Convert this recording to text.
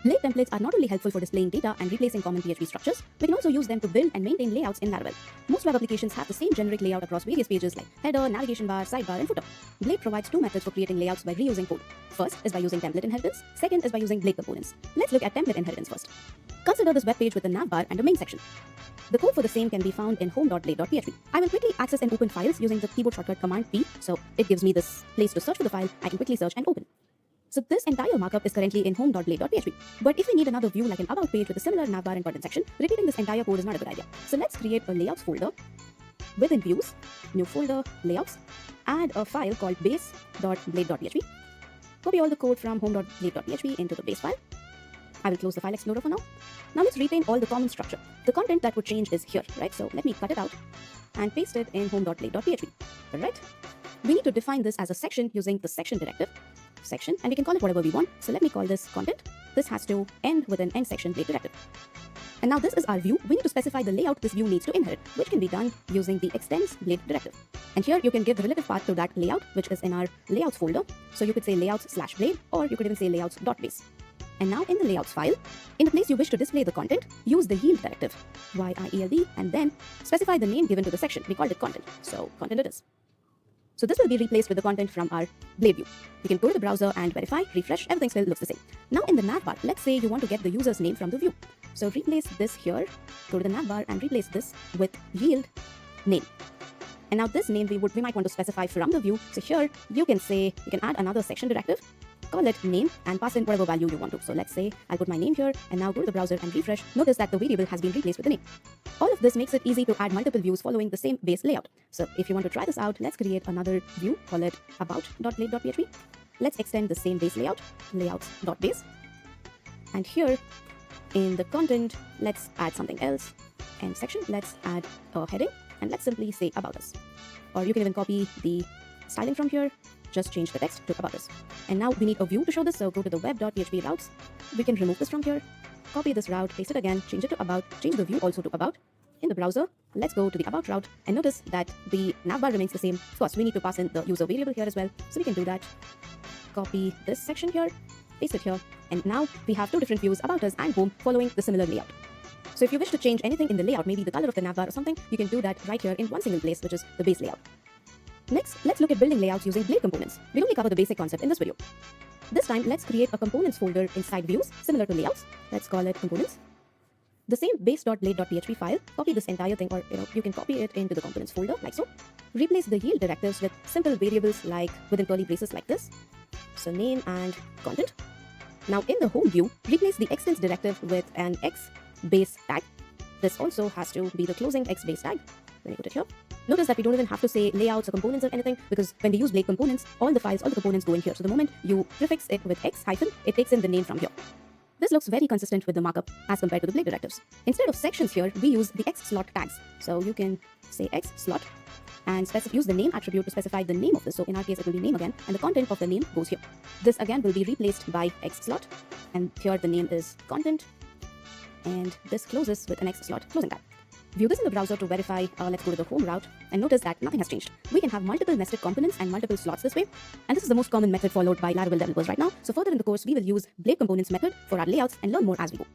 Blade templates are not only helpful for displaying data and replacing common PHP structures, we can also use them to build and maintain layouts in Laravel. Most web applications have the same generic layout across various pages like header, navigation bar, sidebar, and footer. Blade provides two methods for creating layouts by reusing code. First is by using template inheritance, second is by using Blade components. Let's look at template inheritance first. Consider this web page with a nav bar and a main section. The code for the same can be found in home.blade.php. I will quickly access and open files using the keyboard shortcut Command P, so it gives me this place to search for the file. I can quickly search and open. So this entire markup is currently in home.blade.php. But if we need another view like an about page with a similar navbar and content section, repeating this entire code is not a good idea. So let's create a layouts folder within views, new folder, layouts, add a file called base.blade.php. Copy all the code from home.blade.php into the base file. I will close the file explorer for now. Now let's retain all the common structure. The content that would change is here, right? So let me cut it out and paste it in home.blade.php, right? We need to define this as a section using the section directive. Section, and we can call it whatever we want. So let me call this content. This has to end with an end section blade directive. And now this is our view. We need to specify the layout this view needs to inherit, which can be done using the extends blade directive. And here you can give the relative path to that layout, which is in our layouts folder. So you could say layouts/blade, or you could even say layouts.base. And now in the layouts file, in the place you wish to display the content, use the yield directive, yield, and then specify the name given to the section. We called it content, so content it is. So this will be replaced with the content from our Blade view. We can go to the browser and verify, refresh, everything still looks the same. Now in the navbar, let's say you want to get the user's name from the view. So replace this here, go to the navbar and replace this with yield name. And now this name we might want to specify from the view. So here you can add another section directive, call it name, and pass in whatever value you want to. So let's say I'll put my name here and now go to the browser and refresh. Notice that the variable has been replaced with the name. All of this makes it easy to add multiple views following the same base layout. So if you want to try this out, let's create another view, call it about.blade.php. Let's extend the same base layout, layouts.base. And here in the content, let's add something else. And section, let's add a heading, and let's simply say about us. Or you can even copy the styling from here, just change the text to about us. And now we need a view to show this, so go to the web.php routes. We can remove this from here, copy this route, paste it again, change it to about, change the view also to about. In the browser, let's go to the about route and notice that the navbar remains the same. Of course, we need to pass in the user variable here as well, so we can do that. Copy this section here, paste it here, and now we have two different views, about us and home, following the similar layout. So if you wish to change anything in the layout, maybe the color of the navbar or something, you can do that right here in one single place, which is the base layout. Next, let's look at building layouts using Blade components. We'll only cover the basic concept in this video. This time, let's create a components folder inside views, similar to layouts. Let's call it components. The same base.blade.php file, copy this entire thing, or you can copy it into the components folder, like so. Replace the yield directives with simple variables like within curly braces like this. So name and content. Now in the home view, replace the extends directive with an x base tag. This also has to be the closing x base tag. Let me put it here. Notice that we don't even have to say layouts or components or anything, because when we use Blade components, all the files, all the components go in here. So the moment you prefix it with x hyphen, it takes in the name from here. This looks very consistent with the markup as compared to the Blade directives. Instead of sections here, we use the x slot tags. So you can say x slot and use the name attribute to specify the name of this. So in our case, it will be name again, and the content of the name goes here. This again will be replaced by x slot, and here the name is content, and this closes with an x slot closing tag. View this in the browser to verify. Let's go to the home route and notice that nothing has changed. We can have multiple nested components and multiple slots this way. And this is the most common method followed by Laravel developers right now. So further in the course, we will use Blade components method for our layouts and learn more as we go.